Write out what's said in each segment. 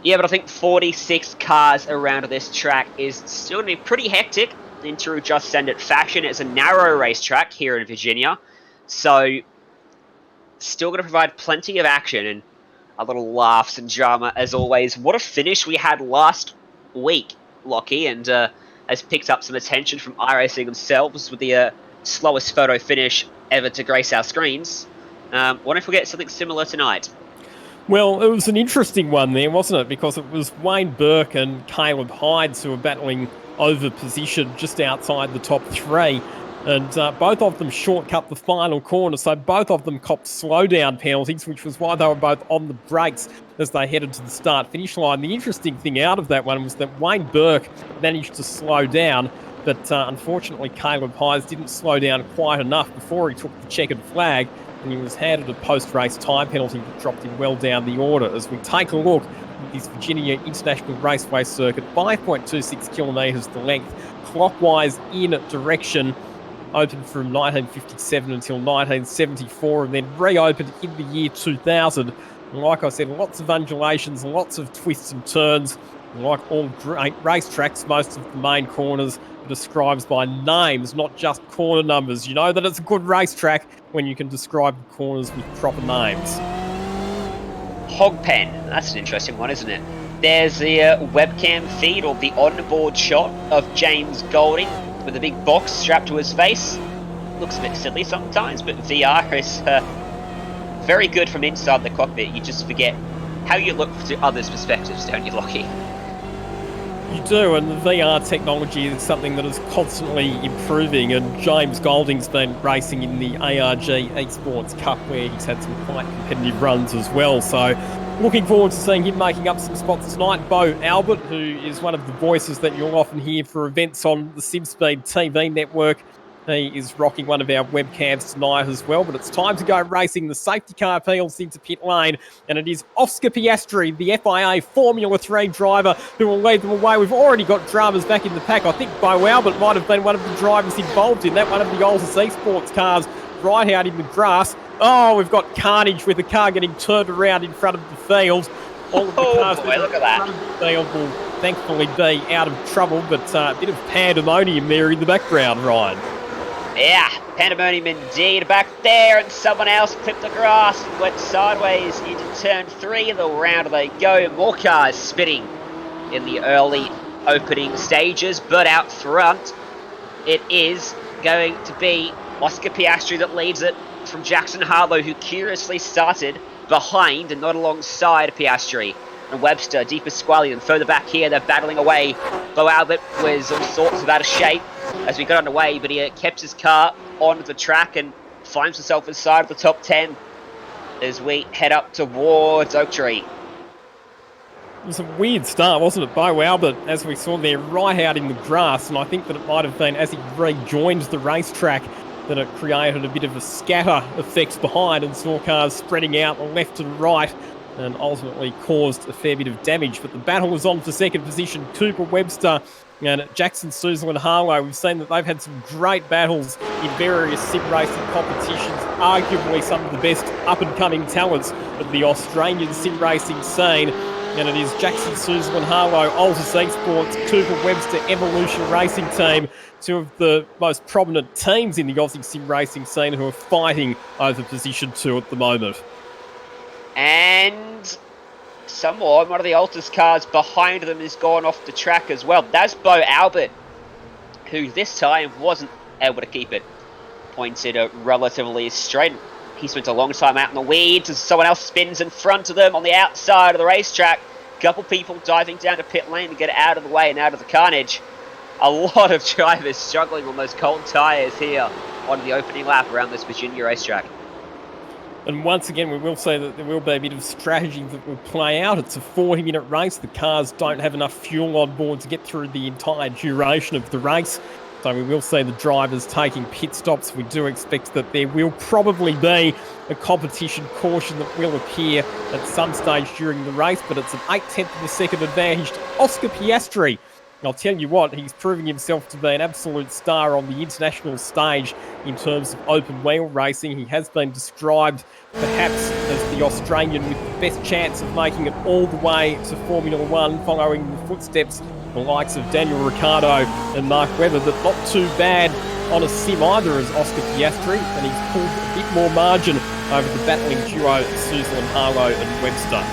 Yeah, but I think 46 cars around this track is still going to be pretty hectic in true Just Send It fashion. It's a narrow racetrack here in Virginia, so still going to provide plenty of action and a little laughs and drama as always. What a finish we had last week, Lockie, and has picked up some attention from iRacing themselves with the slowest photo finish ever to grace our screens. Wonder if we get something similar tonight. Well, it was an interesting one there, wasn't it? Because it was Wayne Burke and Caleb Hydes who were battling over position just outside the top three. And both of them shortcut the final corner, so both of them copped slowdown penalties, which was why they were both on the brakes as they headed to the start-finish line. The interesting thing out of that one was that Wayne Burke managed to slow down, but unfortunately Caleb Hydes didn't slow down quite enough before he took the checkered flag, and he was handed a post-race time penalty that dropped him well down the order. As we take a look at this Virginia International Raceway circuit, 5.26 kilometres the length, clockwise in direction, opened from 1957 until 1974 and then reopened in the year 2000. And like I said, lots of undulations, lots of twists and turns. And like all great racetracks, most of the main corners are described by names, not just corner numbers. You know that it's a good racetrack when you can describe the corners with proper names. Hogpen, that's an interesting one, isn't it? There's the webcam feed or the onboard shot of James Golding with a big box strapped to his face. Looks a bit silly sometimes, but VR is very good from inside the cockpit. You just forget how you look through others' perspectives, don't you, Lockie? You do, and the VR technology is something that is constantly improving, and James Golding's been racing in the ARG Esports Cup where he's had some quite competitive runs as well, so looking forward to seeing him making up some spots tonight. Bo Albert, who is one of the voices that you'll often hear for events on the SimSpeed TV network, he is rocking one of our webcams tonight as well. But it's time to go racing. The safety car peels into pit lane, and it is Oscar Piastri, the FIA Formula 3 driver, who will lead them away. We've already got dramas back in the pack. I think Bo Albert might have been one of the drivers involved in that, one of the Altus Esports cars right out in the grass. Oh, we've got carnage with the car getting turned around in front of the field. All of the cars look at that. In front of the field will thankfully be out of trouble, but a bit of pandemonium there in the background, Ryan. Yeah, pandemonium indeed back there, and someone else clipped the grass and went sideways into turn 3, and the round they go. More cars spitting in the early opening stages, but out front it is going to be Oscar Piastri that leads it from Jackson Harlow, who curiously started behind and not alongside Piastri. And Webster, Di Pasquale, and further back here, they're battling away. Bo Albert was all sorts of out of shape as we got underway, but he kept his car on the track and finds himself inside of the top 10 as we head up towards Oak Tree. It was a weird start, wasn't it? Bo Albert, as we saw there, right out in the grass, and I think that it might have been as he rejoined the racetrack that it created a bit of a scatter effect behind and saw cars spreading out left to the right and ultimately caused a fair bit of damage. But the battle was on for second position. Cooper Webster and Jackson Suzel and Harlow. We've seen that they've had some great battles in various sim racing competitions, arguably some of the best up-and-coming talents of the Australian sim racing scene. And it is Jackson Suzel and Harlow, Altus Esports, Cooper Webster Evolution Racing Team, two of the most prominent teams in the Aussie sim racing scene who are fighting over position 2 at the moment. And someone, one of the Altus cars behind them, has gone off the track as well. That's Bo Albert, who this time wasn't able to keep it pointed relatively straight. He spent a long time out in the weeds as someone else spins in front of them on the outside of the racetrack. Couple people diving down to pit lane to get out of the way and out of the carnage. A lot of drivers struggling on those cold tyres here on the opening lap around this Virginia racetrack. And once again, we will say that there will be a bit of strategy that will play out. It's a 40-minute race. The cars don't have enough fuel on board to get through the entire duration of the race. So we will see the drivers taking pit stops. We do expect that there will probably be a competition caution that will appear at some stage during the race, but it's an 0.8 of a second advantage to Oscar Piastri. And I'll tell you what, he's proving himself to be an absolute star on the international stage in terms of open wheel racing. He has been described perhaps as the Australian with the best chance of making it all the way to Formula One, following the footsteps of the likes of Daniel Ricciardo and Mark Webber, but not too bad on a sim either as Oscar Piastri, and he's pulled a bit more margin over the battling duo Suzlin, Harlow and Webster.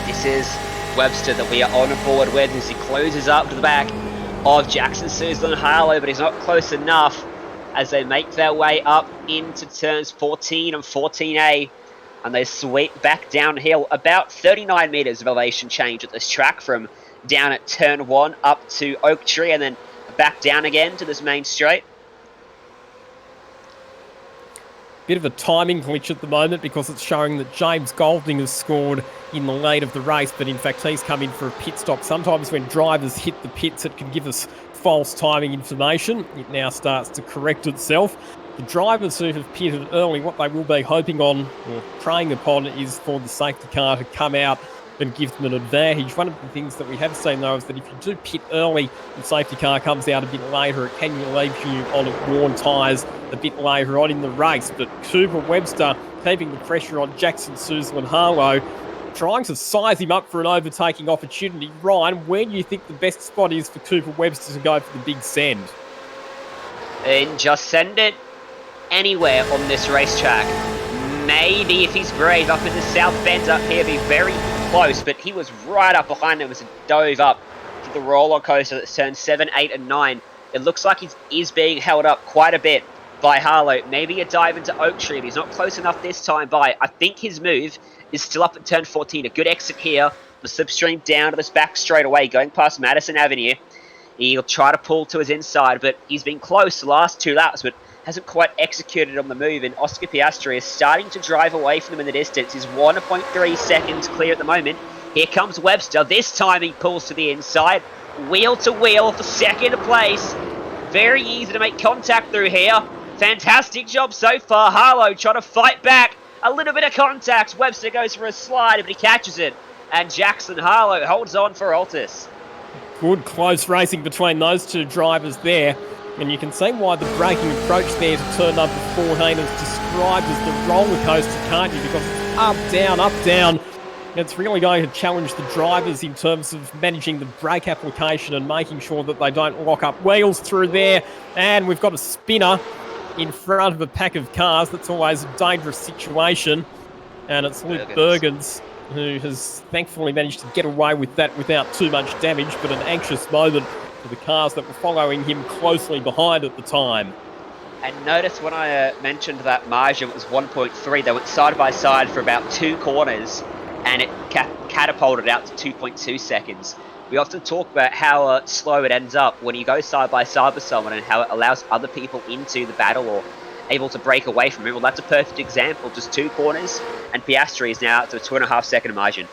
This is Webster that we are on board with as he closes up to the back of Jackson Suzlin Harlow, but he's not close enough as they make their way up into turns 14 and 14A, and they sweep back downhill about 39 metres of elevation change at this track from down at turn 1 up to Oak Tree and then back down again to this main straight. Bit of a timing glitch at the moment because it's showing that James Golding has scored in the lead of the race, but in fact he's come in for a pit stop. Sometimes when drivers hit the pits, it can give us false timing information. It now starts to correct itself. The drivers who have pitted early, what they will be hoping on or praying upon is for the safety car to come out and give them an advantage. One of the things that we have seen though is that if you do pit early, the safety car comes out a bit later, it can leave you on worn tyres a bit later on in the race. But Cooper Webster keeping the pressure on Jackson Suzlin Harlow, trying to size him up for an overtaking opportunity. Ryan, where do you think the best spot is for Cooper Webster to go for the big send? And just send it anywhere on this racetrack. Maybe if he's brave up in the South Bend up here, be very close, but he was right up behind him as it dove up to the roller coaster that's turned 7, 8 and 9. It looks like he is being held up quite a bit by Harlow. Maybe a dive into Oak Tree, but he's not close enough this time by. I think his move is still up at turn 14. A good exit here. The slipstream down to this back straight away, going past Madison Avenue. He'll try to pull to his inside, but he's been close the last 2 laps, but hasn't quite executed on the move, and Oscar Piastri is starting to drive away from him in the distance. He's 1.3 seconds clear at the moment. Here comes Webster. This time he pulls to the inside. Wheel to wheel for second place. Very easy to make contact through here. Fantastic job so far. Harlow trying to fight back. A little bit of contact. Webster goes for a slide, but he catches it. And Jackson Harlow holds on for Altus. Good close racing between those two drivers there. And you can see why the braking approach there to turn number 14 is described as the roller coaster, can't you? Because it's up, down. It's really going to challenge the drivers in terms of managing the brake application and making sure that they don't lock up wheels through there. And we've got a spinner in front of a pack of cars. That's always a dangerous situation. And it's Luke Bergens who has thankfully managed to get away with that without too much damage, but an anxious moment for the cars that were following him closely behind at the time. And notice when I mentioned that margin was 1.3, they went side by side for about 2 corners, and it catapulted out to 2.2 seconds. We often talk about how slow it ends up when you go side by side with someone and how it allows other people into the battle or able to break away from him. Well, that's a perfect example. Just 2 corners, and Piastri is now out to a 2.5 second margin.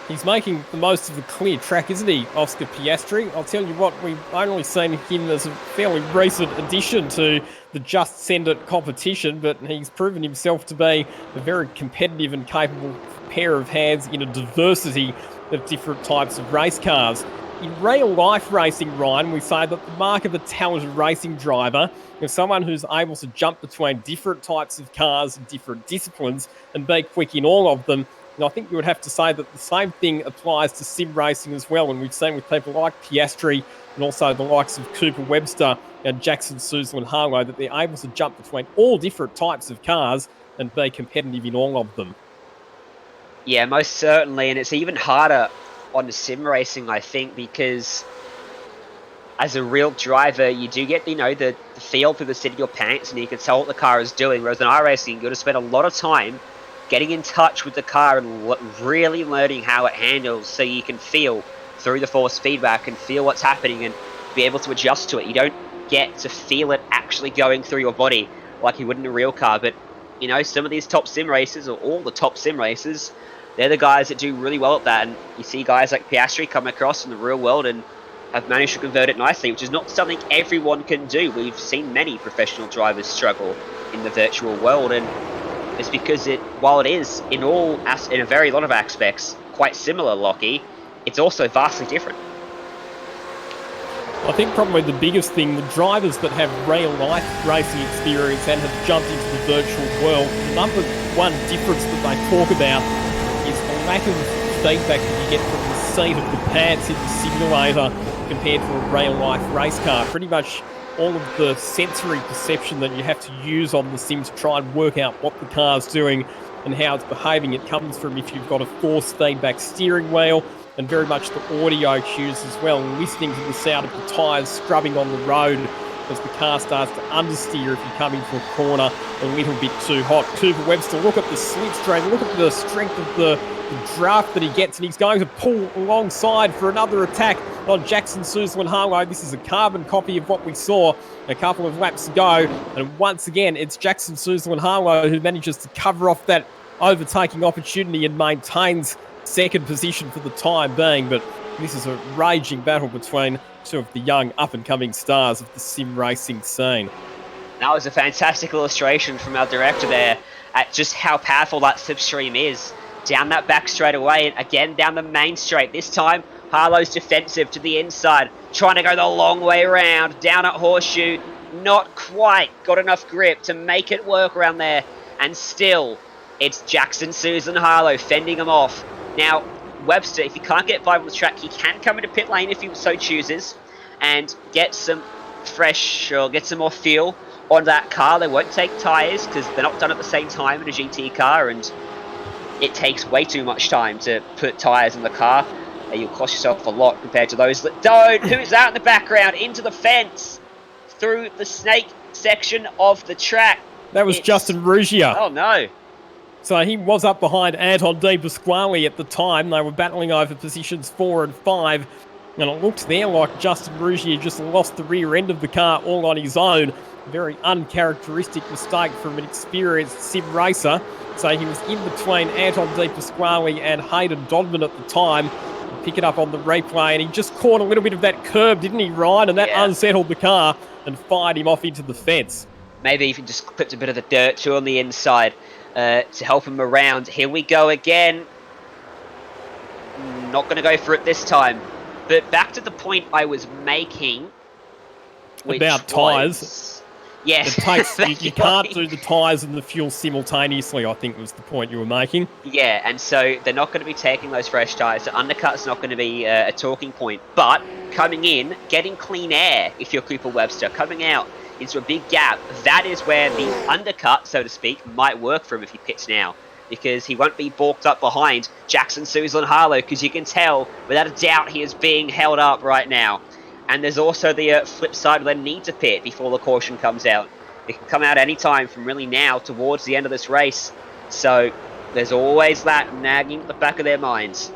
He's making the most of the clear track, isn't he, Oscar Piastri? I'll tell you what, we've only seen him as a fairly recent addition to the Just Send It competition, but he's proven himself to be a very competitive and capable pair of hands in a diversity of different types of race cars. In real life racing, Ryan, we say that the mark of a talented racing driver is someone who's able to jump between different types of cars and different disciplines and be quick in all of them. And I think you would have to say that the same thing applies to sim racing as well. And we've seen with people like Piastri and also the likes of Cooper Webster and Jackson Suzlin Harlow that they're able to jump between all different types of cars and be competitive in all of them. Yeah, most certainly. And it's even harder on the sim racing, I think, because as a real driver, you do get, the feel through the seat of your pants and you can tell what the car is doing. Whereas in iRacing, you've got to spend a lot of time getting in touch with the car and really learning how it handles so you can feel through the force feedback and feel what's happening and be able to adjust to it. You don't get to feel it actually going through your body like you would in a real car. But, some of these top sim racers, or all the top sim racers, they're the guys that do really well at that. And you see guys like Piastri come across in the real world and have managed to convert it nicely, which is not something everyone can do. We've seen many professional drivers struggle in the virtual world, and it's because while it is in a very lot of aspects quite similar, Lockie, it's also vastly different. I think probably the biggest thing, the drivers that have real-life racing experience and have jumped into the virtual world, the number one difference that they talk about is the lack of feedback that you get from the seat of the pants in the simulator compared to a real-life race car. Pretty much all of the sensory perception that you have to use on the sim to try and work out what the car's doing and how it's behaving, it comes from if you've got a force feedback steering wheel, and very much the audio cues as well, listening to the sound of the tyres scrubbing on the road as the car starts to understeer if you come into a corner a little bit too hot. Cooper Webster, look at the slipstream, look at the strength of the draft that he gets, and he's going to pull alongside for another attack on Jackson Suzlin-Harlow. This is a carbon copy of what we saw a couple of laps ago, and once again, it's Jackson Suzlin-Harlow who manages to cover off that overtaking opportunity and maintains second position for the time being. But this is a raging battle between two of the young up-and-coming stars of the sim racing scene. That was a fantastic illustration from our director there at just how powerful that slipstream is. Down that back straight away, and again down the main straight. This time, Harlow's defensive to the inside, trying to go the long way around, down at Horseshoe. Not quite got enough grip to make it work around there. And still, it's Jackson Suzlin-Harlow fending him off. Now, Webster, if he can't get by on the track, he can come into pit lane if he so chooses and get some fresh or get some more fuel on that car. They won't take tyres because they're not done at the same time in a GT car, and it takes way too much time to put tyres in the car. You'll cost yourself a lot compared to those that don't. Who's out in the background? Into the fence through the snake section of the track. That was Justin Ruggier. Oh no. So he was up behind Anton De Pasquale at the time. They were battling over positions 4 and 5. And it looked there like Justin Ruggier just lost the rear end of the car all on his own. A very uncharacteristic mistake from an experienced sim racer. So he was in between Anton De Pasquale and Hayden Dodman at the time. Pick it up on the replay, and he just caught a little bit of that curb, didn't he, Ryan? And that unsettled the car and fired him off into the fence. Maybe even just clipped a bit of the dirt too on the inside to help him around. Here we go again. Not going to go for it this time. But back to the point I was making. About tyres. Yes. It takes, you can't do the tyres and the fuel simultaneously, I think was the point you were making. Yeah, and so they're not going to be taking those fresh tyres. So undercut's not going to be a talking point. But coming in, getting clean air, if you're Cooper Webster, coming out into a big gap, that is where the undercut, so to speak, might work for him if he pits now. Because he won't be balked up behind Jackson Suzlin-Harlow, because you can tell, without a doubt, he is being held up right now. And there's also the flip side where they need to pit before the caution comes out. It can come out any time from really now towards the end of this race. So there's always that nagging at the back of their minds.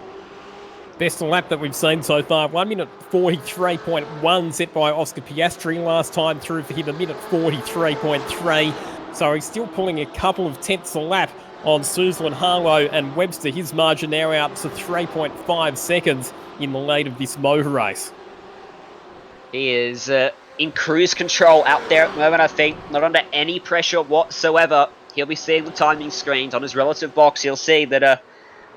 Best lap that we've seen so far, 1 minute 43.1 set by Oscar Piastri. Last time through for him, a minute 43.3. So he's still pulling a couple of tenths a lap on Suzlin-Harlow and Webster. His margin now out to 3.5 seconds in the lead of this motor race. He is in cruise control out there at the moment, I think. Not under any pressure whatsoever. He'll be seeing the timing screens on his relative box. He'll see that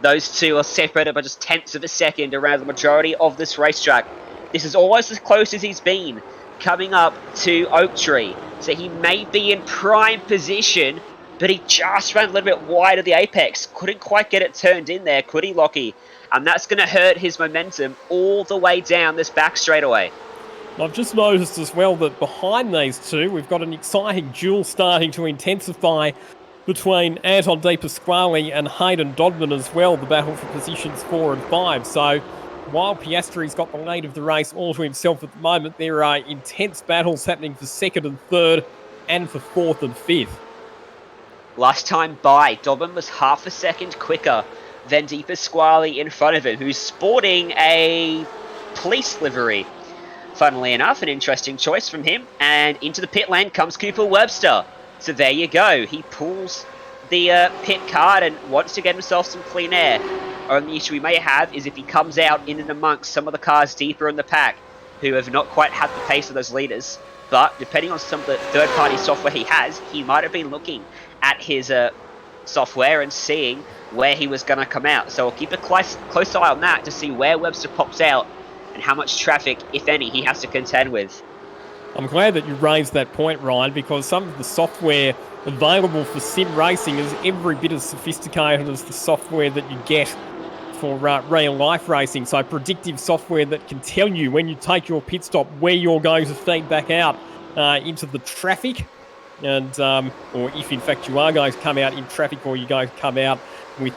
those two are separated by just tenths of a second around the majority of this racetrack. This is almost as close as he's been coming up to Oak Tree. So he may be in prime position, but he just ran a little bit wide of the apex. Couldn't quite get it turned in there, could he, Lockie? And that's going to hurt his momentum all the way down this back straightaway. I've just noticed as well that behind these two, we've got an exciting duel starting to intensify between Anton De Pasquale and Hayden Dodman as well, the battle for positions 4 and 5. So while Piastri's got the lead of the race all to himself at the moment, there are intense battles happening for 2nd and 3rd and for 4th and 5th. Last time by, Dodman was half a second quicker than De Pasquale in front of him, who's sporting a police livery. Funnily enough, an interesting choice from him. And into the pit lane comes Cooper Webster. So there you go. He pulls the pit card and wants to get himself some clean air. Only issue we may have is if he comes out in and amongst some of the cars deeper in the pack who have not quite had the pace of those leaders. But depending on some of the third-party software he has, he might have been looking at his software and seeing where he was going to come out. So we'll keep a close eye on that to see where Webster pops out and how much traffic, if any, he has to contend with. I'm glad that you raised that point, Ryan, because some of the software available for sim racing is every bit as sophisticated as the software that you get for real life racing. So predictive software that can tell you when you take your pit stop where you're going to feed back out into the traffic, and or if in fact you are going to come out in traffic, or you're going to come out with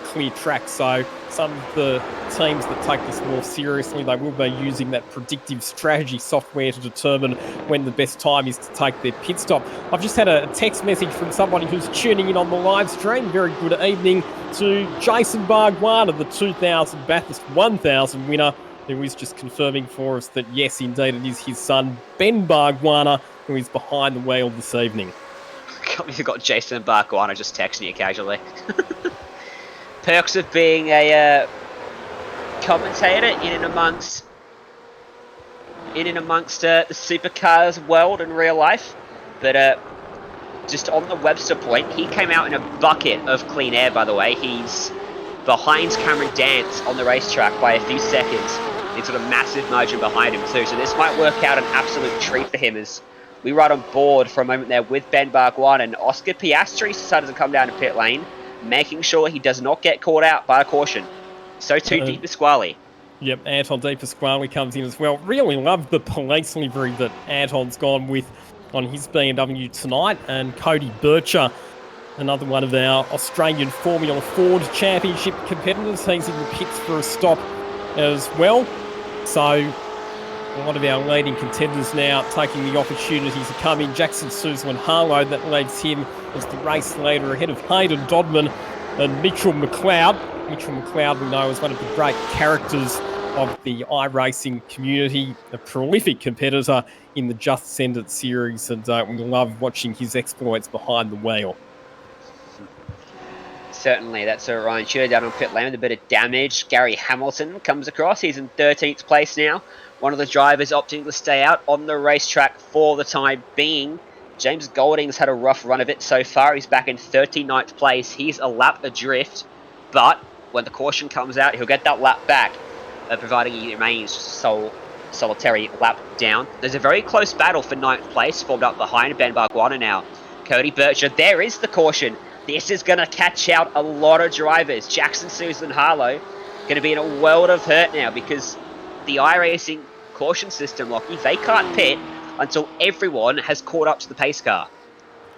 clear tracks. So some of the teams that take this more seriously, they will be using that predictive strategy software to determine when the best time is to take their pit stop. I've just had a text message from somebody who's tuning in on the live stream. Very good evening to Jason Bargwana, the 2000 Bathurst 1000 winner, who is just confirming for us that yes, indeed, it is his son, Ben Bargwana, who is behind the wheel this evening. You've got Jason Bargwana just texting you casually. Perks of being a commentator in and amongst the supercars world in real life. But just on the Webster point, he came out in a bucket of clean air, by the way. He's behind Cameron Dance on the racetrack by a few seconds. It's got a massive margin behind him too, so this might work out an absolute treat for him as we ride on board for a moment there with Ben Bargwana, and Oscar Piastri decided to come down to pit lane, making sure he does not get caught out by a caution. So too Di Pasquale. Yep, Anton Di Pasquale comes in as well. Really love the police livery that Anton's gone with on his BMW tonight. And Cody Bircher, another one of our Australian Formula Ford Championship competitors. He's in the pits for a stop as well. So a lot of our leading contenders now taking the opportunity to come in. Jackson Suzlin Harlow, that leaves him as the race leader ahead of Hayden Dodman and Mitchell McLeod. Mitchell McLeod we know is one of the great characters of the iRacing community, a prolific competitor in the Just Send It series, and we love watching his exploits behind the wheel. Certainly, that's a Ryan Shooter down on pit lane with a bit of damage. Gary Hamilton comes across. He's in 13th place now. One of the drivers opting to stay out on the racetrack for the time being. James Golding's had a rough run of it so far. He's back in 39th place. He's a lap adrift, but when the caution comes out, he'll get that lap back, providing he remains solitary lap down. There's a very close battle for 9th place, formed up behind Ben Bargwana now. Cody Bircher, there is the caution. This is going to catch out a lot of drivers. Jackson Susan Harlow going to be in a world of hurt now because the iRacing caution system, Lockie, they can't pit until everyone has caught up to the pace car.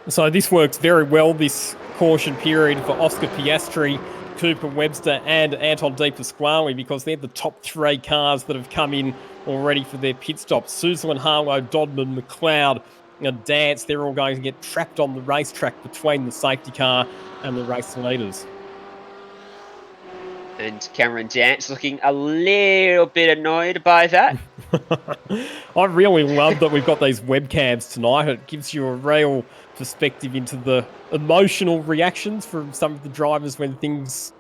So this works very well, this caution period, for Oscar Piastri, Cooper Webster and Anton Di Pasquale, because they're the top three cars that have come in already for their pit stops. Suzlin, Harlow, Dodman, McLeod and Dance, they're all going to get trapped on the racetrack between the safety car and the race leaders. And Cameron Dance looking a little bit annoyed by that. I really love that we've got these webcams tonight. It gives you a real perspective into the emotional reactions from some of the drivers when things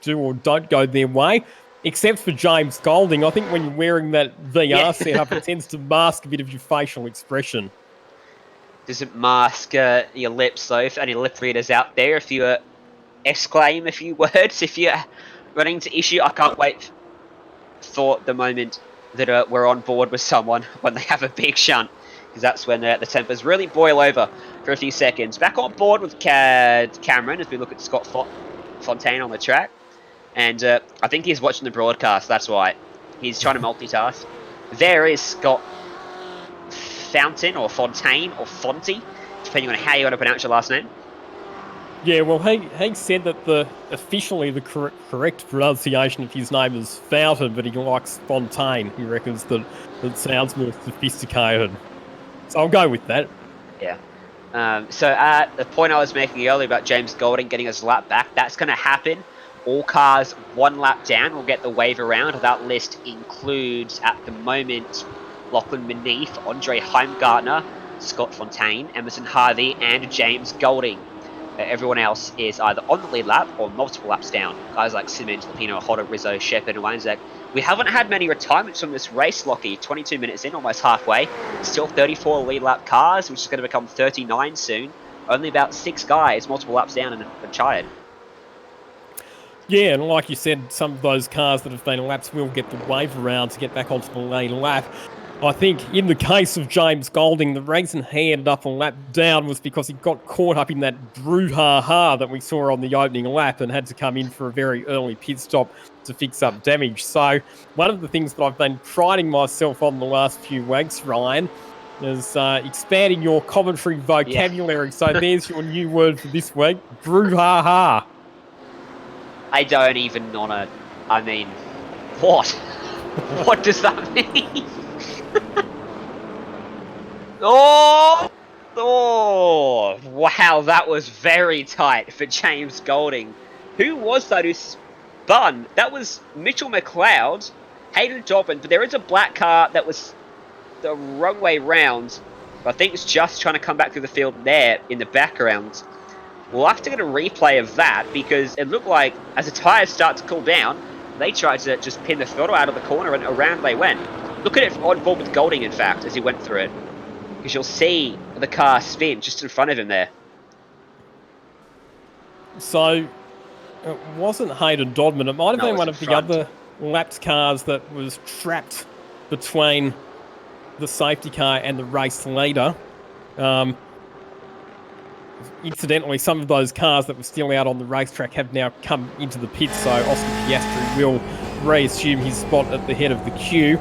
do or don't go their way. Except for James Golding. I think when you're wearing that VIR setup, it tends to mask a bit of your facial expression. Doesn't mask your lips, though. If any lip readers out there, if you exclaim a few words, if you're running into issue, I can't wait for the moment that we're on board with someone when they have a big shunt, because that's when the tempers really boil over for a few seconds. Back on board with Cameron as we look at Scott Fontaine on the track, and I think he's watching the broadcast. That's why he's trying to multitask. There is Scott Fountain or Fontaine or Fonty, depending on how you want to pronounce your last name. Yeah, well, he said that officially the correct pronunciation of his name is Fountain, but he likes Fontaine. He reckons that it sounds more sophisticated. So I'll go with that. Yeah. So at the point I was making earlier about James Golding getting his lap back, that's going to happen. All cars one lap down will get the wave around. That list includes, at the moment, Lachlan Manif, Andre Heimgartner, Scott Fontaine, Emerson Harvey, and James Golding. Everyone else is either on the lead lap or multiple laps down. Guys like Simmons, Lapino, Hodder, Rizzo, Shepard, and Wanzek. We haven't had many retirements from this race, Lockie. 22 minutes in, almost halfway. Still 34 lead lap cars, which is going to become 39 soon. Only about 6 guys, multiple laps down and retired. Yeah, and like you said, some of those cars that have been laps will get the wave around to get back onto the lead lap. I think in the case of James Golding, the reason he ended up a lap down was because he got caught up in that brouhaha that we saw on the opening lap and had to come in for a very early pit stop to fix up damage. So one of the things that I've been priding myself on the last few weeks, Ryan, is expanding your commentary vocabulary. So there's your new word for this week, brouhaha. I don't even wanna. I mean, what? What does that mean? Oh! Oh! Wow, that was very tight for James Golding. Who was that who spun? That was Mitchell McLeod, Hayden Dobbin, but there is a black car that was the wrong way round. I think it's just trying to come back through the field there in the background. We'll have to get a replay of that because it looked like as the tyres start to cool down, they tried to just pin the throttle out of the corner and around they went. Look at it on board with Golding, in fact, as he went through it. Because you'll see the car spin just in front of him there. So it wasn't Hayden Dodman. It might have been one of the other lapped cars that was trapped between the safety car and the race leader. Incidentally, some of those cars that were still out on the racetrack have now come into the pit, so Oscar Piastri will reassume his spot at the head of the queue.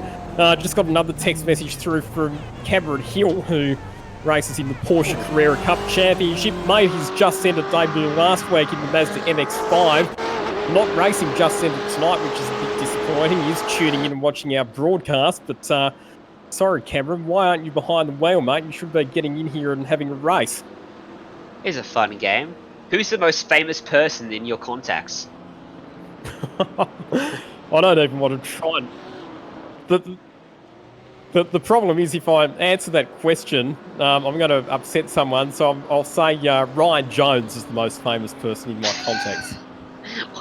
Just got another text message through from Cameron Hill, who races in the Porsche Carrera Cup Championship. Made his Just Send It debut last week in the Mazda MX-5. Not racing Just Send It tonight, which is a bit disappointing. He is tuning in and watching our broadcast, but sorry, Cameron, why aren't you behind the wheel, mate? You should be getting in here and having a race. It's a fun game. Who's the most famous person in your contacts? I don't even want to try and... The problem is if I answer that question, I'm going to upset someone, so I'll say Ryan Jones is the most famous person in my contacts.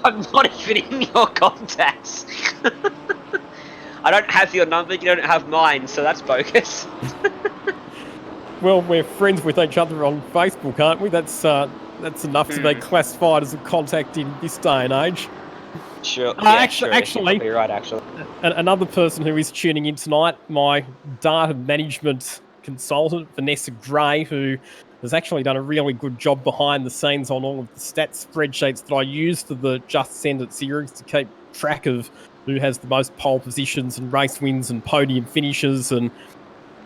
I'm not even in your contacts. I don't have your number, you don't have mine, so that's bogus. Well, we're friends with each other on Facebook, aren't we? That's enough to be classified as a contact in this day and age. Sure. Yeah, actually, you're right. Actually, another person who is tuning in tonight, my data management consultant, Vanessa Gray, who has actually done a really good job behind the scenes on all of the stats spreadsheets that I use for the Just Send It series to keep track of who has the most pole positions and race wins and podium finishes and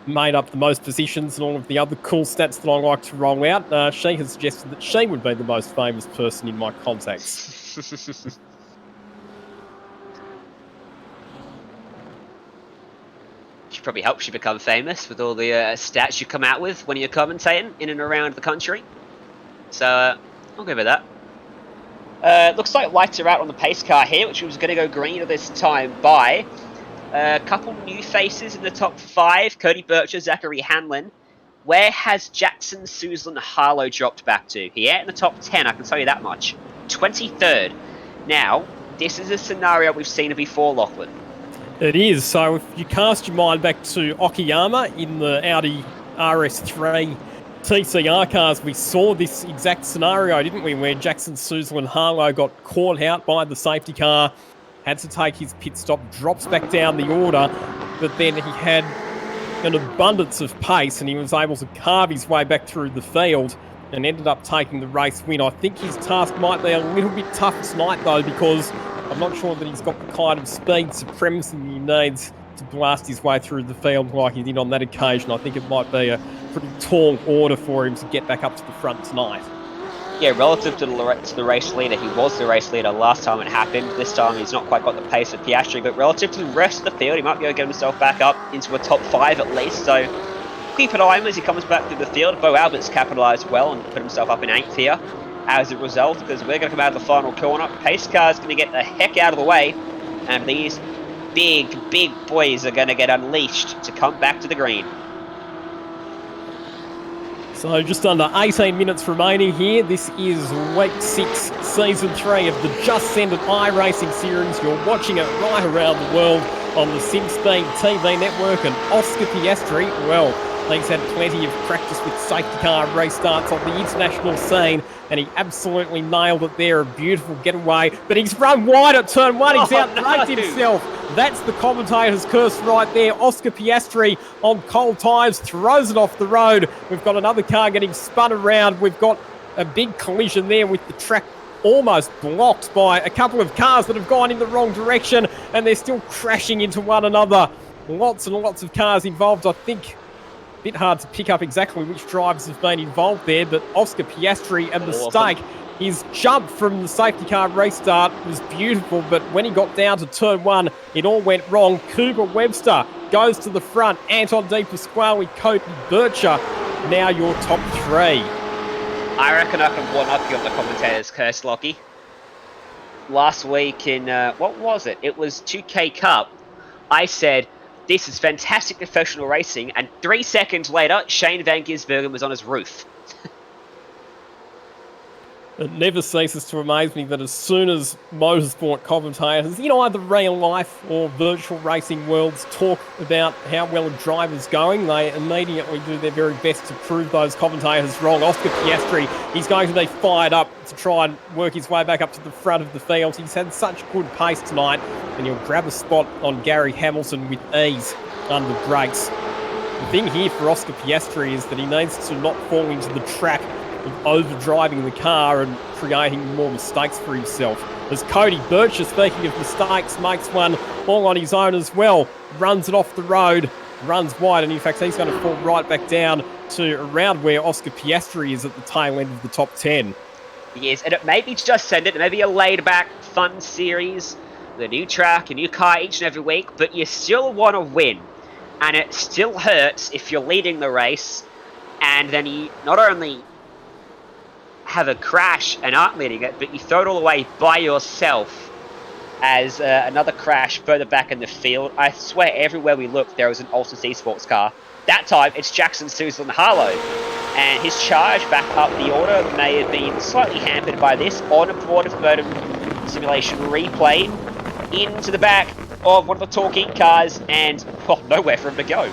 made up the most positions and all of the other cool stats that I like to roll out. She has suggested that she would be the most famous person in my contacts. She probably helps you become famous with all the stats you come out with when you're commentating in and around the country. So I'll give her that. Looks like lights are out on the pace car here, which was going to go green at this time by a couple new faces in the top 5. Cody Bircher, Zachary Hanlon. Where has Jackson Suzlin Harlow dropped back to? He ain't in the top 10, I can tell you that much. 23rd. Now, this is a scenario we've seen before, Lachlan. It is. So if you cast your mind back to Okayama in the Audi RS3 TCR cars, we saw this exact scenario, didn't we, where Jackson Suzlin Harlow got caught out by the safety car, had to take his pit stop, drops back down the order, but then he had an abundance of pace and he was able to carve his way back through the field and ended up taking the race win. I think his task might be a little bit tough tonight, though, because I'm not sure that he's got the kind of speed supremacy he needs to blast his way through the field like he did on that occasion. I think it might be a pretty tall order for him to get back up to the front tonight. Yeah, relative to the race leader, he was the race leader last time it happened. This time he's not quite got the pace of Piastri, but relative to the rest of the field, he might be able to get himself back up into a top 5 at least. So keep an eye on him as he comes back through the field. Bo Albert's capitalised well and put himself up in 8th here as a result, because we're going to come out of the final corner. Pace car's going to get the heck out of the way, and these big boys are going to get unleashed to come back to the green. So just under 18 minutes remaining here. This is week 6, season 3 of the Just Send It iRacing series. You're watching it right around the world on the SimSpeed TV network, and Oscar Piastri, well, He's had plenty of practice with safety car race starts on the international scene, and he absolutely nailed it there. A beautiful getaway, but he's run wide at turn 1. He's outbraked himself. That's the commentator's curse right there. Oscar Piastri on cold tyres throws it off the road. We've got another car getting spun around. We've got a big collision there with the track almost blocked by a couple of cars that have gone in the wrong direction, and they're still crashing into one another. Lots and lots of cars involved. I think a bit hard to pick up exactly which drivers have been involved there, but Oscar Piastri, a mistake. His jump from the safety car restart was beautiful, but when he got down to turn 1, it all went wrong. Cooper Webster goes to the front. Anton De Pasquale, Cody Bircher, now your top 3. I reckon I can one-up you on the commentator's curse, Lockie. Last week in, what was it? It was 2K Cup. I said, this is fantastic professional racing, and 3 seconds later, Shane Van Gisbergen was on his roof. It never ceases to amaze me that as soon as motorsport commentators in either real life or virtual racing worlds talk about how well a driver's going, they immediately do their very best to prove those commentators wrong. Oscar Piastri, he's going to be fired up to try and work his way back up to the front of the field. He's had such good pace tonight, and he'll grab a spot on Gary Hamilton with ease under brakes. The thing here for Oscar Piastri is that he needs to not fall into the trap of overdriving the car and creating more mistakes for himself. As Cody Bircher, speaking of mistakes, makes one all on his own as well, runs it off the road, runs wide, and in fact he's going to fall right back down to around where Oscar Piastri is at the tail end of the top 10. Yes, and it may be just send it, maybe a laid-back, fun series, the new track, a new car each and every week, but you still want to win. And it still hurts if you're leading the race, and then you not only have a crash and aren't leading it, but you throw it all away by yourself as another crash further back in the field. I swear everywhere we look there was an Altus Esports car. That time it's Jackson Suzlin Harlow, and his charge back up the order may have been slightly hampered by this on-board Photo Simulation replay into the back of one of the talking cars, and nowhere for him to go.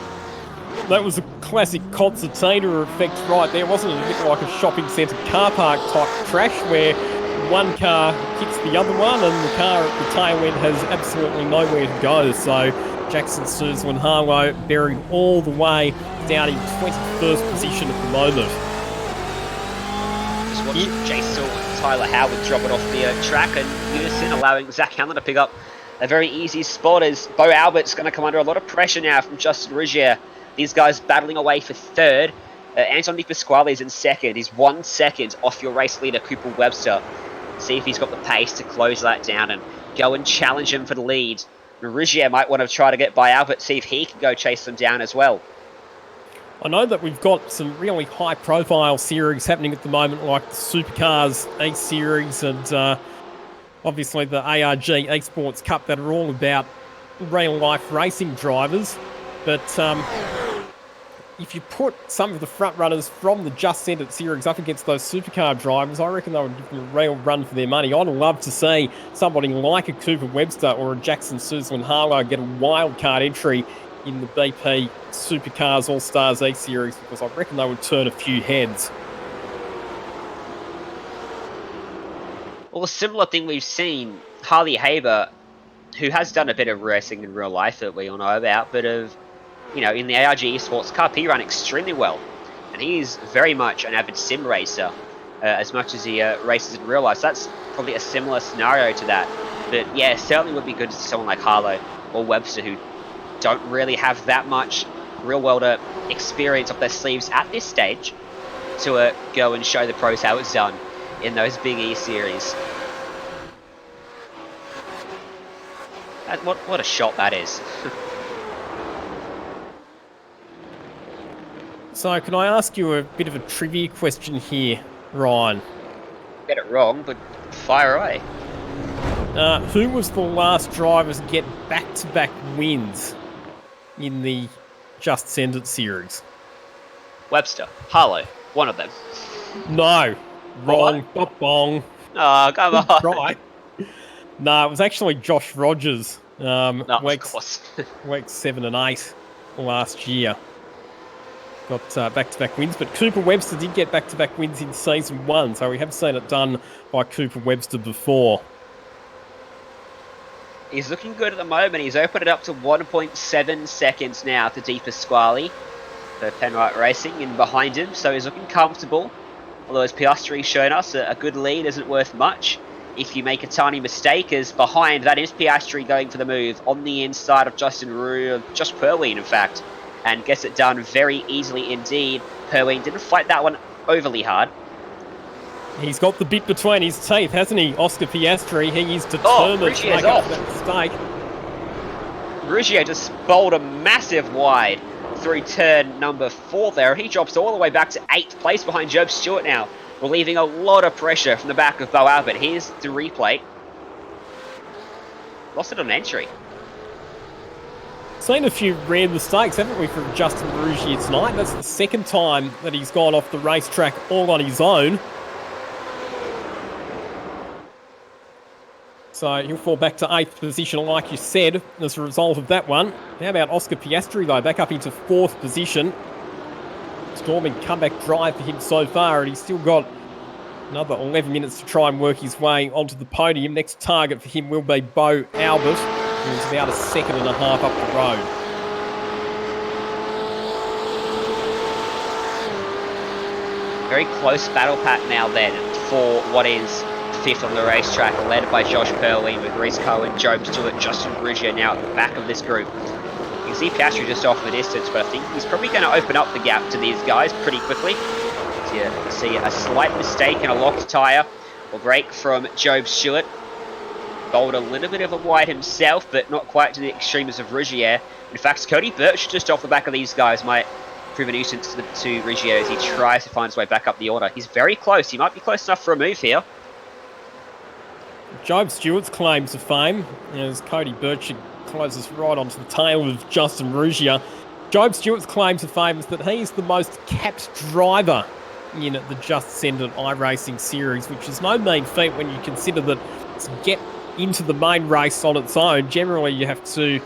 That was a classic concertina effect right there, wasn't it? A bit like a shopping centre car park type crash where one car hits the other one and the car at the tail end has absolutely nowhere to go. So Jackson Suzlin Harlow buried all the way down in 21st position at the moment. Just watching Jason and Tyler Howard drop it off the track in unison, allowing Zach Hanlon to pick up a very easy spot as Bo Albert's going to come under a lot of pressure now from Justin Rigier. These guys battling away for third. Anton De Pasquale is in second. He's 1 second off your race leader, Cooper Webster. See if he's got the pace to close that down and go and challenge him for the lead. Rigier might want to try to get by Albert, see if he can go chase them down as well. I know that we've got some really high-profile series happening at the moment, like the Supercars A-Series and obviously the ARG Esports Cup, that are all about real-life racing drivers. But if you put some of the front runners from the Just Send It series up against those supercar drivers, I reckon they would give them a real run for their money. I'd love to see somebody like a Cooper Webster or a Jackson Suzlin Harlow get a wildcard entry in the BP Supercars All-Stars A-Series, because I reckon they would turn a few heads. Well, a similar thing we've seen, Harley Haber, who has done a bit of racing in real life that we all know about, but in the ARG Esports Cup, he ran extremely well. And he is very much an avid sim racer, as much as he races in real life. So that's probably a similar scenario to that. But yeah, certainly would be good to see someone like Harlow or Webster, who don't really have that much real-world experience up their sleeves at this stage, to go and show the pros how it's done in those big E-Series. What a shot that is. So can I ask you a bit of a trivia question here, Ryan? Get it wrong, but fire away. Who was the last driver to get back-to-back wins in the Just Send It series? Webster. Harlow. One of them. No. Wrong. Bong. Oh, come on. Right. No, it was actually Josh Rogers. Of course. Weeks 7 and 8 last year. got back-to-back wins, but Cooper Webster did get back-to-back wins in Season 1, so we have seen it done by Cooper Webster before. He's looking good at the moment. He's opened it up to 1.7 seconds now to Di Pasquale for Penrite Racing and behind him, so he's looking comfortable. Although as Piastri's shown us, a good lead isn't worth much if you make a tiny mistake, as behind that is Piastri going for the move on the inside of Josh Perween, in fact, and gets it done very easily indeed. Perween didn't fight that one overly hard. He's got the bit between his teeth, hasn't he, Oscar Piastri? He is determined to make up that mistake. Ruggier just bowled a massive wide through turn number 4 there. He drops all the way back to 8th place behind Job Stewart now, relieving a lot of pressure from the back of Bo Albert. Here's the replay. Lost it on entry. Seen a few rare mistakes, haven't we, from Justin Ruggier tonight? That's the second time that he's gone off the racetrack all on his own. So he'll fall back to 8th position, like you said, as a result of that one. How about Oscar Piastri, though, back up into 4th position. Storming comeback drive for him so far, and he's still got another 11 minutes to try and work his way onto the podium. Next target for him will be Bo Albert, who's about a second and a half up the road. Very close battle pack now then for what is 5th on the racetrack, led by Josh Perween with Reece Cohen, Job Stewart, Justin Ruggier now at the back of this group. You can see Piastri just off in the distance, but I think he's probably going to open up the gap to these guys pretty quickly. So you see a slight mistake and a locked tyre will break from Job Stewart. Bowled a little bit of a wide himself, but not quite to the extremes of Ruggier. In fact, Cody Birch just off the back of these guys might prove a nuisance to Ruggier as he tries to find his way back up the order. He's very close. He might be close enough for a move here. Job Stewart's claim to fame, as Cody Birch closes right onto the tail of Justin Ruggier. Job Stewart's claim to fame is that he's the most capped driver in the Just Send It iRacing series, which is no mean feat when you consider that to get into the main race on its own, generally you have to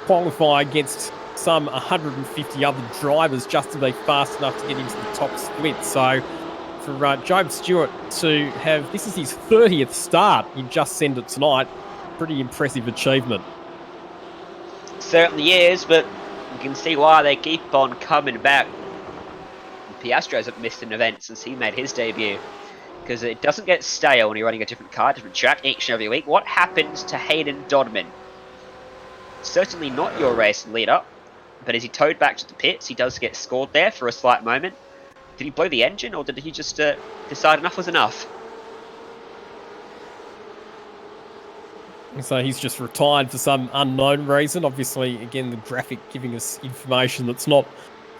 qualify against some 150 other drivers just to be fast enough to get into the top split. So for Job Stewart to have, this is his 30th start in Just Send It tonight, pretty impressive achievement. Certainly is, but you can see why they keep on coming back. Piastri hasn't missed an event since he made his debut, because it doesn't get stale when you're running a different car, different track each and every week. What happened to Hayden Dodman? Certainly not your race leader, but as he towed back to the pits, he does get scored there for a slight moment. Did he blow the engine, or did he just decide enough was enough? So he's just retired for some unknown reason. Obviously, again, the graphic giving us information that's not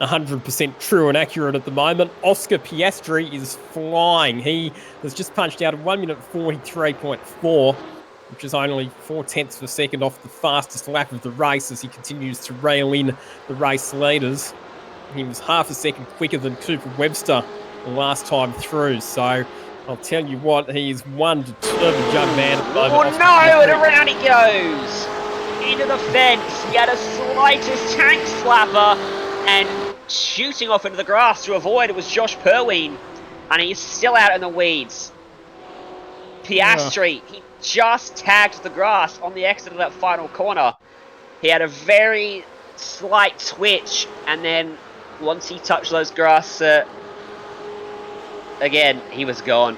100% true and accurate at the moment. Oscar Piastri is flying. He has just punched out a 1 minute 43.4, which is only 0.4 of a second off the fastest lap of the race as he continues to rail in the race leaders. He was half a second quicker than Cooper Webster the last time through, so I'll tell you what, he is one determined young man at the moment. Oh no, and around he goes! Into the fence, he had a slightest tank slapper, and shooting off into the grass to avoid it was Josh Perween, and he's still out in the weeds. Piastri, he just tagged the grass on the exit of that final corner. He had a very slight twitch, and then once he touched those grass again, he was gone.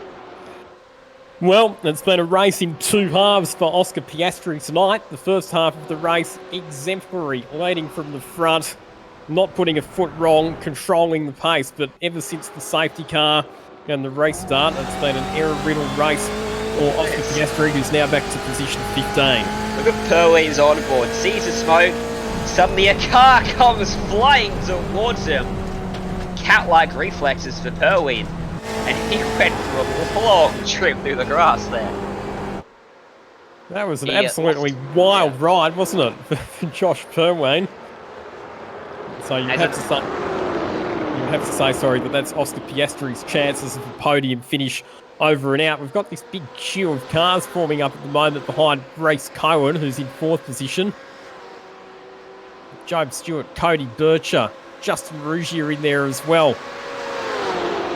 Well, it's been a race in two halves for Oscar Piastri tonight. The first half of the race, exemplary, leading from the front, not putting a foot wrong, controlling the pace. But ever since the safety car and the restart, it's been an error-riddled race for Oscar Piastri, who's now back to position 15. Look at Perween's on board, sees the smoke, suddenly a car comes flying towards him. Cat-like reflexes for Perween, and he went for a long trip through the grass there. That was an absolutely wild ride, wasn't it, for Josh Perween? So you have to say, sorry, but that's Oscar Piastri's chances of a podium finish over and out. We've got this big queue of cars forming up at the moment behind Reece Cohen, who's in 4th position. Job Stewart, Cody Bircher, Justin Ruggier in there as well.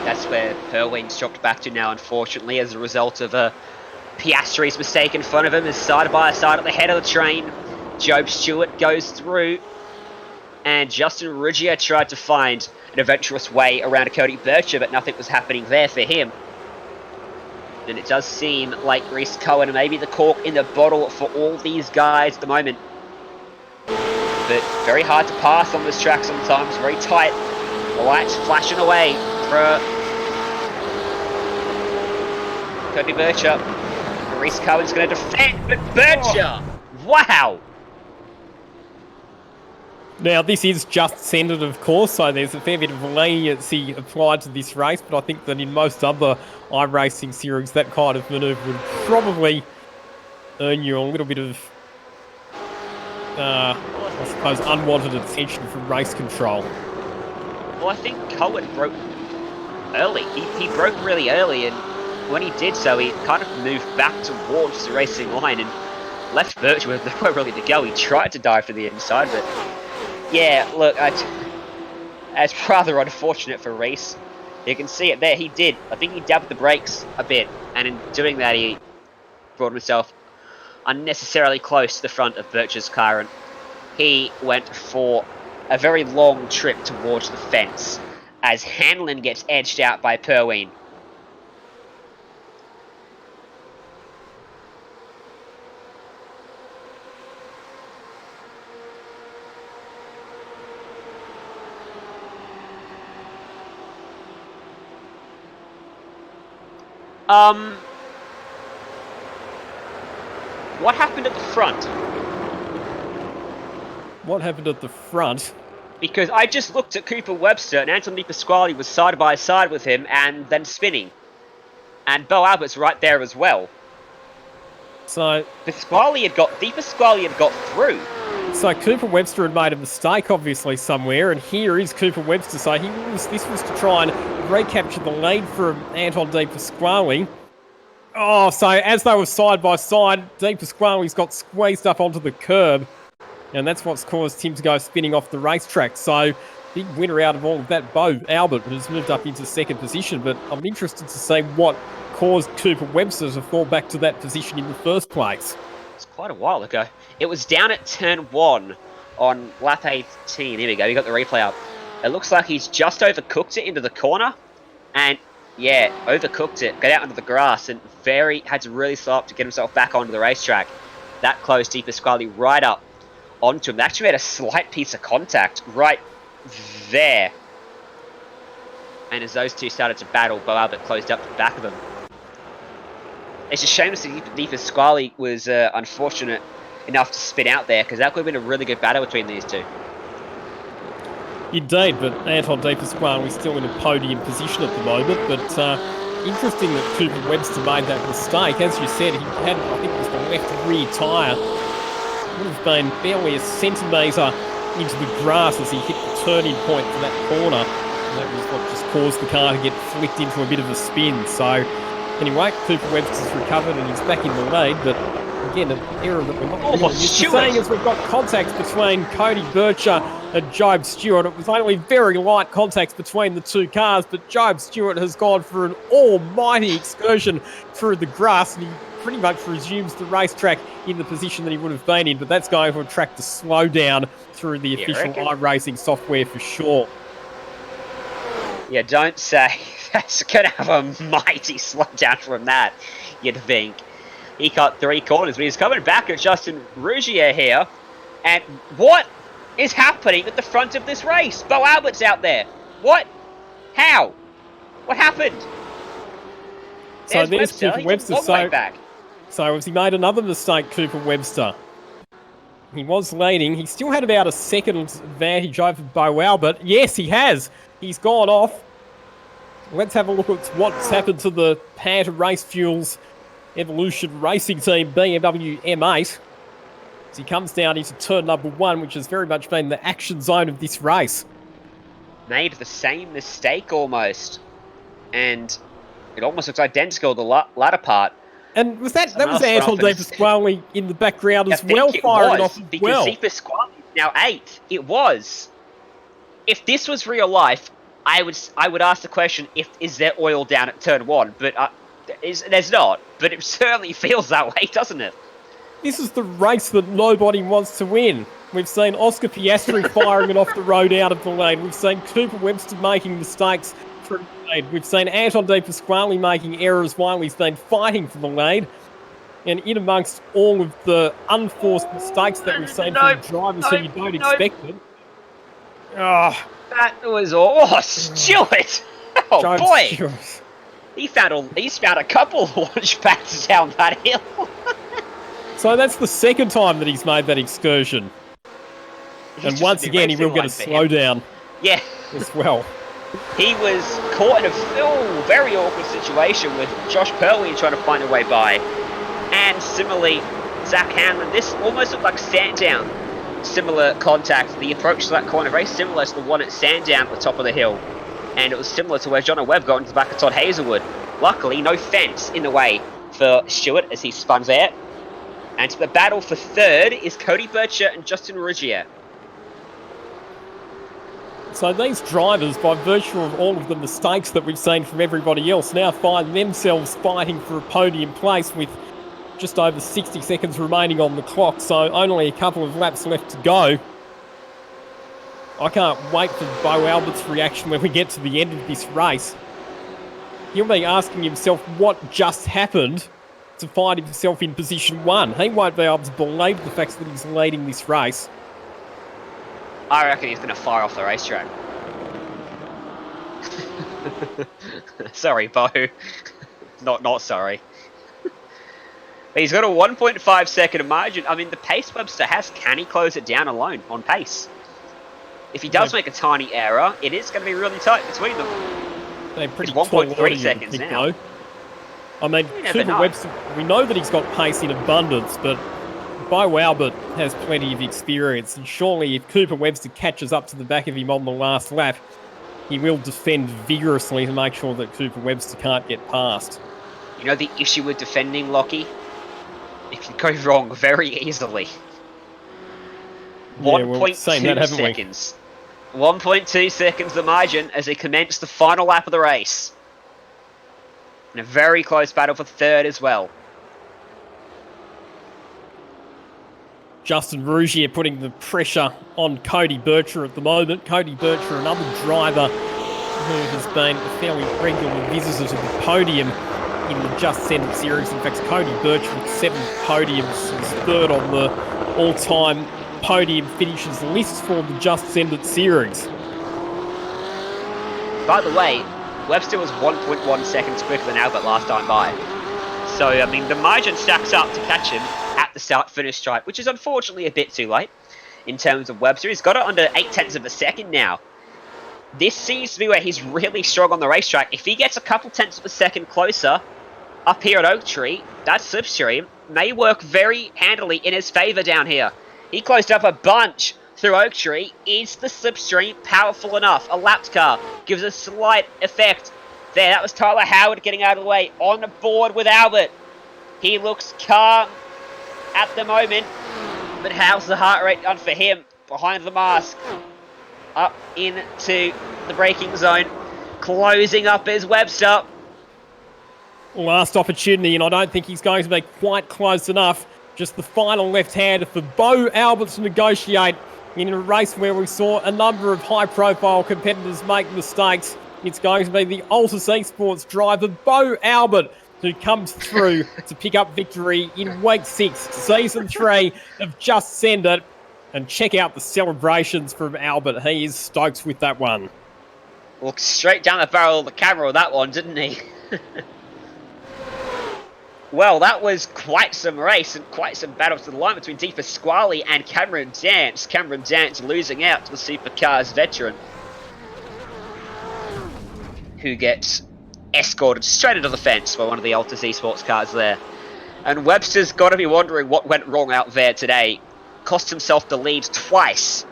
That's where Perween's dropped back to now, unfortunately, as a result of Piastri's mistake in front of him. Is side by side at the head of the train. Job Stewart goes through, and Justin Ruggier tried to find an adventurous way around Cody Bircher, but nothing was happening there for him. And it does seem like Reese Cohen may be the cork in the bottle for all these guys at the moment. But very hard to pass on this track sometimes, very tight. The lights flashing away for Cody Bircher. Reese Cohen's going to defend, but Bircher! Wow! Now, this is just centred, of course, so there's a fair bit of leniency applied to this race, but I think that in most other iRacing series, that kind of manoeuvre would probably earn you a little bit of, I suppose, unwanted attention from race control. Well, I think Cohen broke early. He broke really early, and when he did so, he kind of moved back towards the racing line and left Bircher with nowhere really to go. He tried to dive to the inside, but yeah, look, it's rather unfortunate for Reese. You can see it there. He did. I think he dabbed the brakes a bit, and in doing that, he brought himself unnecessarily close to the front of Bircher's car, and he went for a very long trip towards the fence as Hanlon gets edged out by Perween. What happened at the front? What happened at the front? Because I just looked at Cooper Webster, and Anthony Pasquale was side by side with him and then spinning. And Bo Albert's right there as well. So Pasquale had got through. So Cooper Webster had made a mistake, obviously, somewhere, and here is Cooper Webster. So this was to try and recapture the lead from Anton De Pasquale. Oh, so as they were side by side, De Pasquale's got squeezed up onto the curb, and that's what's caused him to go spinning off the racetrack. So big winner out of all of that. Bo Albert has moved up into second position, but I'm interested to see what caused Cooper Webster to fall back to that position in the first place. It's quite a while ago. It was down at turn 1 on lap 18. Here we go, we got the replay up. It looks like he's just overcooked it into the corner. And yeah, overcooked it, got out onto the grass, and had to really slow up to get himself back onto the racetrack. That close De Pasquale right up onto him. They actually made a slight piece of contact right there. And as those two started to battle, Bo Albert closed up the back of him. It's a shame to see De Pasquale was unfortunate enough to spin out there, because that could have been a really good battle between these two. Indeed, but Anton De Pasquale is still in a podium position at the moment, but interesting that Cooper Webster made that mistake. As you said, he had, I think it was the left rear tyre. Would have been barely a centimetre into the grass as he hit the turning point for that corner. And that was what just caused the car to get flicked into a bit of a spin. So anyway, Cooper Webster's recovered and he's back in the lead, but again, an error that we're not really used to seeing, as we've got contacts between Cody Bircher and Job Stewart. It was only very light contacts between the two cars, but Job Stewart has gone for an almighty excursion through the grass, and he pretty much resumes the racetrack in the position that he would have been in, but that's going to attract the slowdown through the official iRacing software for sure. Yeah, don't say. That's going to have a mighty slowdown from that, you'd think. He cut 3 corners, but he's coming back at Justin Ruggier here. And what is happening at the front of this race? Bo Albert's out there. What? How? What happened? So there's Cooper Webster. So has he made another mistake, Cooper Webster? He was leading. He still had about a second advantage over Bo Albert. Yes, he has. He's gone off. Let's have a look at what's happened to the Panther Race Fuels Evolution Racing Team BMW M8. As he comes down into turn number 1, which has very much been the action zone of this race. Made the same mistake almost. And it almost looks identical to the latter part. And was that was Anton De Pasquale in the background as well, firing off as well? Because De Pasquale is now 8th. It was. if this was real life, I would ask the question: is there oil down at turn 1? But there's not. But it certainly feels that way, doesn't it? This is the race that nobody wants to win. We've seen Oscar Piastri firing it off the road out of the lane. We've seen Cooper Webster making mistakes through the lead. We've seen Anton De Pasquale making errors while he's been fighting for the lead. And in amongst all of the unforced mistakes that we've seen from drivers who you don't expect it. Oh, that was Stewart! Oh James boy! Stewart. He's found a couple of launch pads down that hill. So that's the second time that he's made that excursion. And once again, he will get a slowdown. Yeah. As well. He was caught in a very awkward situation with Josh Perley trying to find a way by. And similarly, Zach Hanlon, this almost looked like Sandown. Similar contact. The approach to that corner, very similar to the one at Sandown at the top of the hill. And it was similar to where John Webb got into the back of Todd Hazelwood. Luckily, no fence in the way for Stewart as he spun there. And to the battle for third is Cody Bircher and Justin Ruggier. So these drivers, by virtue of all of the mistakes that we've seen from everybody else, now find themselves fighting for a podium place with just over 60 seconds remaining on the clock, so only a couple of laps left to go. I can't wait for Bo Albert's reaction when we get to the end of this race. He'll be asking himself what just happened to find himself in position 1. He won't be able to believe the fact that he's leading this race. I reckon he's going to fire off the racetrack. Sorry, Bo. Not sorry. He's got a 1.5 second margin. I mean, the pace Webster has, can he close it down alone on pace? If he does make a tiny error, it is going to be really tight between them. They're pretty 1.3 seconds now. Though. I mean, Cooper Webster, we know that he's got pace in abundance, but Bo Albert has plenty of experience, and surely if Cooper Webster catches up to the back of him on the last lap, he will defend vigorously to make sure that Cooper Webster can't get past. You know the issue with defending, Lockie? It can go wrong very easily. 1.2 seconds. 1.2 seconds the margin as they commence the final lap of the race. And a very close battle for third as well. Justin Ruggier putting the pressure on Cody Bircher at the moment. Cody Bircher, another driver who has been a fairly regular visitor to the podium in the Just Send It series. In fact, Cody Bircher with 7 podiums is third on the all-time podium finishes list for the Just Send It series. By the way, Webster was 1.1 seconds quicker than Albert last time by. So, I mean, the margin stacks up to catch him at the start-finish stripe, which is unfortunately a bit too late in terms of Webster. He's got it under 0.8 of a second now. This seems to be where he's really strong on the racetrack. If he gets a couple tenths of a second closer up here at Oak Tree, that slipstream may work very handily in his favour down here. He closed up a bunch through Oak Tree. Is the slipstream powerful enough? A lapped car gives a slight effect. There, that was Tyler Howard getting out of the way. On the board with Albert. He looks calm at the moment. But how's the heart rate done for him? Behind the mask. Up into the braking zone. Closing up is Webster. Last opportunity, and I don't think he's going to be quite close enough. Just the final left-hander for Bo Albert to negotiate in a race where we saw a number of high-profile competitors make mistakes. It's going to be the Altus Esports driver, Bo Albert, who comes through to pick up victory in Week 6, Season 3 of Just Send It. And check out the celebrations from Albert. He is stoked with that one. Walked straight down the barrel of the camera with that one, didn't he? Well, that was quite some race and quite some battle to the line between De Pasquale and Cameron Dance. Cameron Dance losing out to the Supercars veteran, who gets escorted straight into the fence by one of the Altus Esports cars there. And Webster's got to be wondering what went wrong out there today. Cost himself the lead twice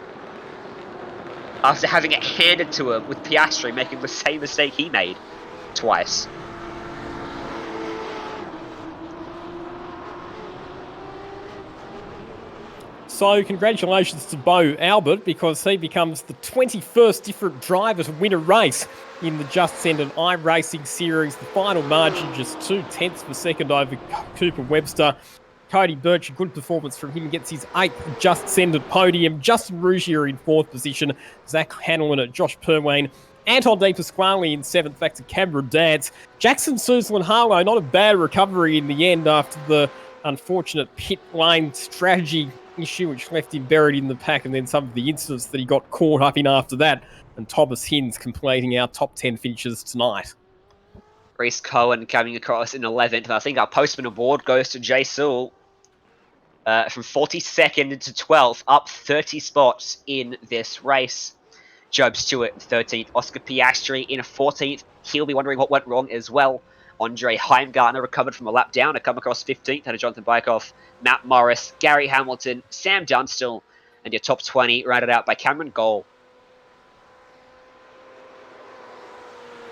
after having it handed to him, with Piastri making the same mistake he made twice. So congratulations to Bo Albert, because he becomes the 21st different driver to win a race in the just-ended iRacing series. The final margin just 0.2 of a second over Cooper Webster. Cody Birch, a good performance from him, gets his 8th just-ended podium. Justin Rougier in 4th position. Zach Hanlon at Josh Perwain. Anton De Pasquale in 7th, back to Cameron Dance. Jackson Suzlin-Harlow, not a bad recovery in the end after the unfortunate pit lane strategy issue, which left him buried in the pack, and then some of the incidents that he got caught up in after that. And Thomas Hinds completing our top 10 finishes tonight. Reese Cohen coming across in 11th, and I think our postman award goes to Jay Sewell. From 42nd to 12th, up 30 spots in this race. Job Stewart in 13th, Oscar Piastri in 14th. He'll be wondering what went wrong as well. Andre Heimgartner recovered from a lap down to come across 15th. Had a Jonathan Bykoff, Matt Morris, Gary Hamilton, Sam Dunstall, and your top 20 rounded out by Cameron Goll.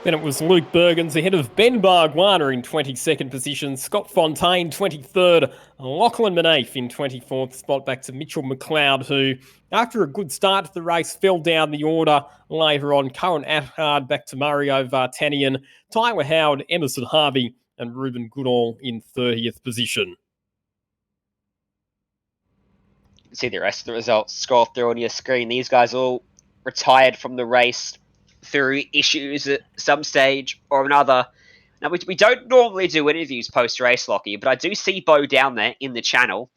Then it was Luke Bergens ahead of Ben Bargwana in 22nd position, Scott Fontaine 23rd, Lachlan Manafe in 24th spot, back to Mitchell McLeod, who, after a good start to the race, fell down the order later on. Cohen Attard back to Mario Vartanian, Tyler Howard, Emerson Harvey, and Ruben Goodall in 30th position. You can see the rest of the results scroll through on your screen. These guys all retired from the race through issues at some stage or another. Now, we don't normally do interviews post-race, Lockie, but I do see Bo down there in the channel.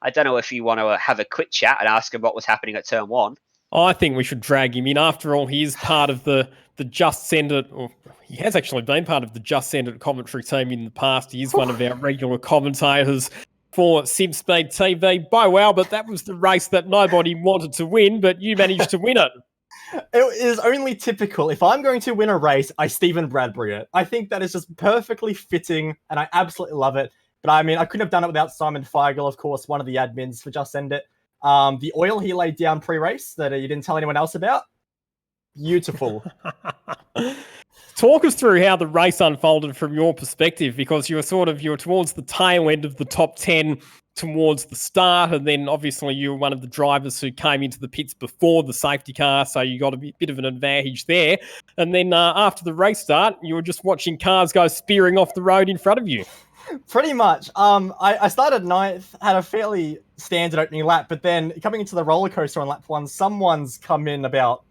I don't know if you want to have a quick chat and ask him what was happening at Turn 1. I think we should drag him in. After all, he is part of the Just Send It, or he has actually been part of the Just Send It commentary team in the past. He is one of our regular commentators for SimSpeed TV. Bo Albert, that was the race that nobody wanted to win, but you managed to win it. It is only typical. If I'm going to win a race, I Stephen Bradbury it. I think that is just perfectly fitting, and I absolutely love it. But I mean, I couldn't have done it without Simon Feigl, of course, one of the admins for Just Send It. The oil he laid down pre-race that you didn't tell anyone else about, beautiful. Talk us through how the race unfolded from your perspective, because you were towards the tail end of the top 10 towards the start, and then obviously you were one of the drivers who came into the pits before the safety car, so you got a bit of an advantage there. And then after the race start, you were just watching cars go spearing off the road in front of you. Pretty much. I started 9th, had a fairly standard opening lap, but then coming into the roller coaster on lap 1, someone's come in about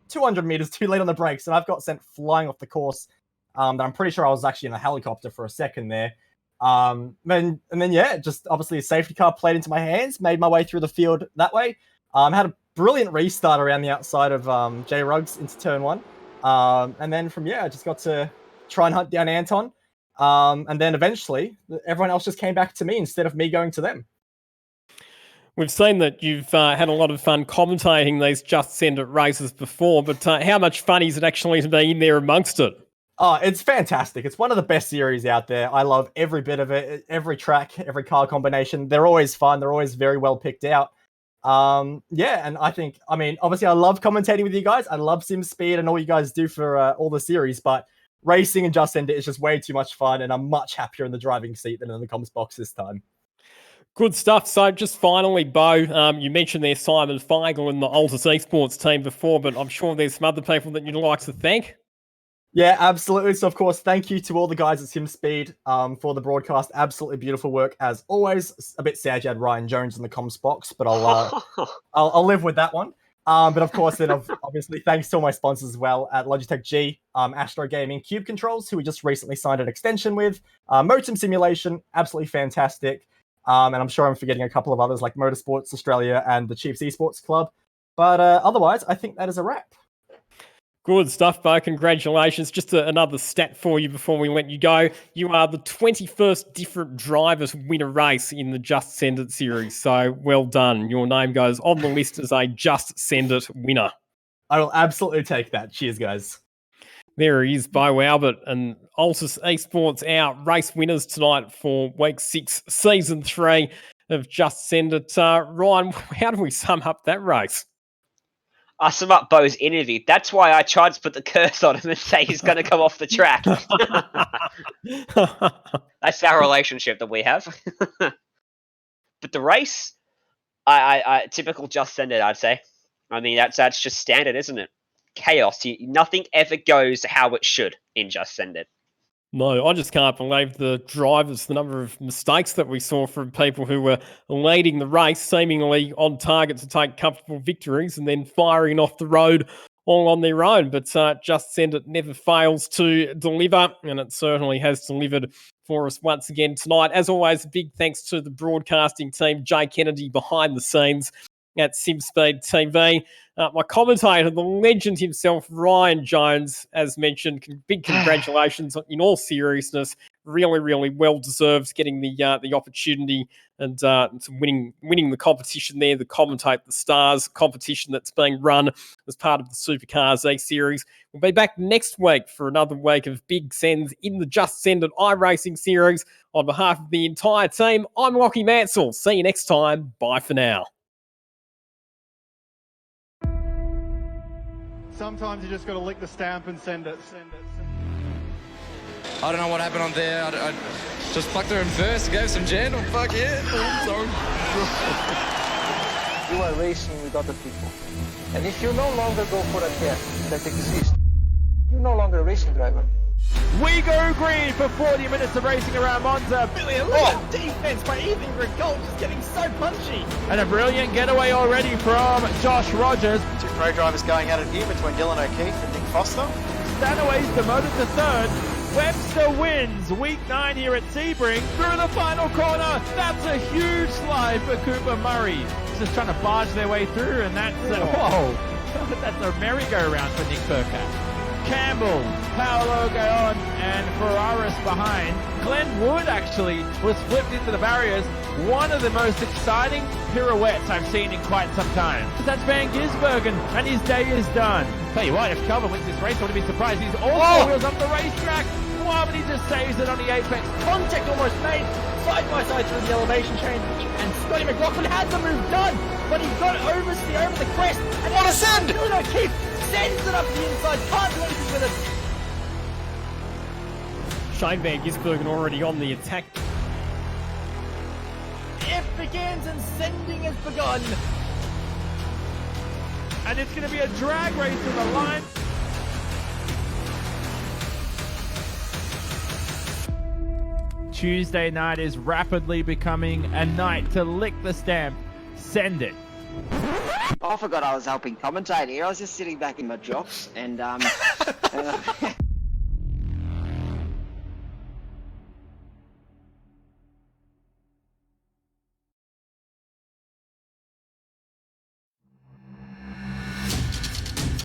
200 meters too late on the brakes, and I've got sent flying off the course. That I'm pretty sure I was actually in a helicopter for a second there. And then just obviously a safety car played into my hands, made my way through the field that way. Had a brilliant restart around the outside of J Ruggs into turn 1. And then from I just got to try and hunt down Anton. And then eventually everyone else just came back to me instead of me going to them. We've seen that you've had a lot of fun commentating these Just Send It races before, but how much fun is it actually to be in there amongst it? Oh, it's fantastic. It's one of the best series out there. I love every bit of it, every track, every car combination. They're always fun. They're always very well picked out. And obviously I love commentating with you guys. I love SimSpeed and all you guys do for all the series, but racing and Just Send It is just way too much fun, and I'm much happier in the driving seat than in the comms box this time. Good stuff. So just finally, Bo, you mentioned there Simon Feigl and the Altus Esports team before, but I'm sure there's some other people that you'd like to thank. Yeah, absolutely. So, of course, thank you to all the guys at SimSpeed for the broadcast. Absolutely beautiful work, as always. A bit sad you had Ryan Jones in the comms box, but I'll live with that one. But, of course, then obviously thanks to all my sponsors as well at Logitech G, Astro Gaming, Cube Controls, who we just recently signed an extension with, Motum Simulation, absolutely fantastic. And I'm sure I'm forgetting a couple of others like Motorsports Australia and the Chiefs Esports Club. But otherwise, I think that is a wrap. Good stuff, Bo. Congratulations. Just another stat for you before we let you go. You are the 21st different driver to win a race in the Just Send It series. So well done. Your name goes on the list as a Just Send It winner. I will absolutely take that. Cheers, guys. There he is, Bo Albert, and Altus Esports, our race winners tonight for Week 6, Season 3 of Just Send It. Ryan, how do we sum up that race? I sum up Bo's interview. That's why I tried to put the curse on him and say he's going to come off the track. That's our relationship that we have. But the race, Typical Just Send It, I'd say. I mean, that's just standard, isn't it? Chaos. Nothing ever goes how it should in Just Send It. No, I just can't believe the drivers, the number of mistakes that we saw from people who were leading the race, seemingly on target to take comfortable victories, and then firing off the road all on their own. But Just Send It never fails to deliver, and it certainly has delivered for us once again tonight. As always, a big thanks to the broadcasting team, Jay Kennedy behind the scenes at SimSpeed TV. My commentator, the legend himself, Ryan Jones, as mentioned, big congratulations in all seriousness. Really, really well deserved getting the opportunity and winning the competition there, the Commentate the Stars competition that's being run as part of the Supercars E Series. We'll be back next week for another week of big sends in the Just Send It iRacing series. On behalf of the entire team, I'm Lockie Mansell. See you next time. Bye for now. Sometimes you just got to lick the stamp and send it. I don't know what happened on there. I just plucked her in first, gave some gentle. Fuck yeah. You are racing with other people. And if you no longer go for a test that exists, you're no longer a racing driver. We go green for 40 minutes of racing around Monza. Brilliant. Look at defense by Ethan Grigol, just getting so punchy. And a brilliant getaway already from Josh Rogers. Two pro drivers going at it here between Dylan O'Keefe and Nick Foster. Stanaway's demoted to third. Webster wins week 9 here at Sebring through the final corner. That's a huge slide for Cooper Murray. Just trying to barge their way through, and that's whoa. That's a merry-go-round for Nick Burkett. Campbell, Paolo Gaon, and Ferraris behind. Glenn Wood actually was flipped into the barriers. One of the most exciting pirouettes I've seen in quite some time. That's Van Gisbergen, and his day is done. Tell you what, if Calvin wins this race, I wouldn't be surprised. He's all four wheels up the racetrack. Wow, but he just saves it on the apex. Contact almost made, side by side through the elevation change, and Scotty McLaughlin had the move done, but he got over the crest. And What a send! Dylan O'Keefe sends it up the inside, can't do anything with it. Shane Van Gisbergen already on the attack. It begins and sending has begun. And it's going to be a drag race to the line. Tuesday night is rapidly becoming a night to lick the stamp. Send it. I forgot I was helping commentate here. I was just sitting back in my jocks and